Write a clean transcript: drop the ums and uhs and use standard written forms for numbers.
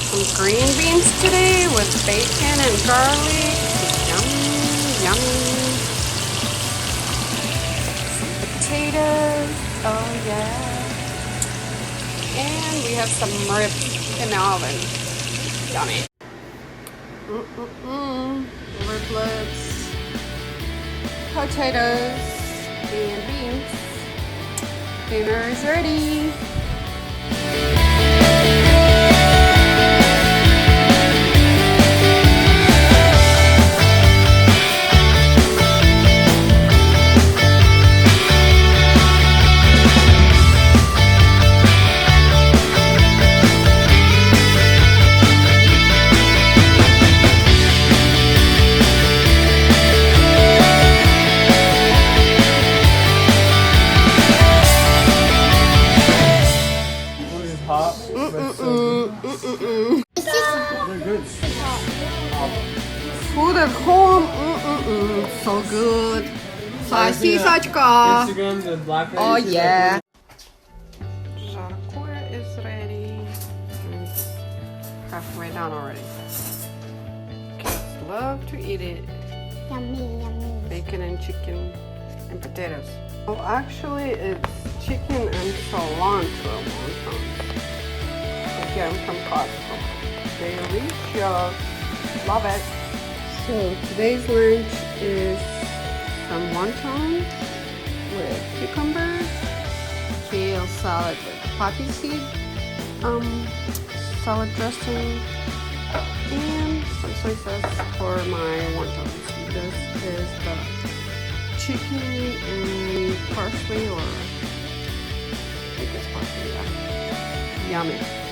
some green beans today with bacon and garlic. Yummy, yummy. Some potatoes. Oh yeah. And we have some ribs in the oven. Yummy. Riblets, potatoes, and beans. Dinner is ready. Food at home, so good. Сосисочка. Oh yeah. Жаркое is ready. It's halfway done already. Kids love to eat it. Yummy, yummy. Bacon and chicken and potatoes. Well, actually, it's chicken and cilantro wontons. Again, from Costco. Delicious. Love it. So today's lunch is some wonton with cucumber, kale salad with poppy seed, salad dressing, and some soy sauce for my wontons. This is the chicken and parsley, or I think it's parsley, yeah. Yummy.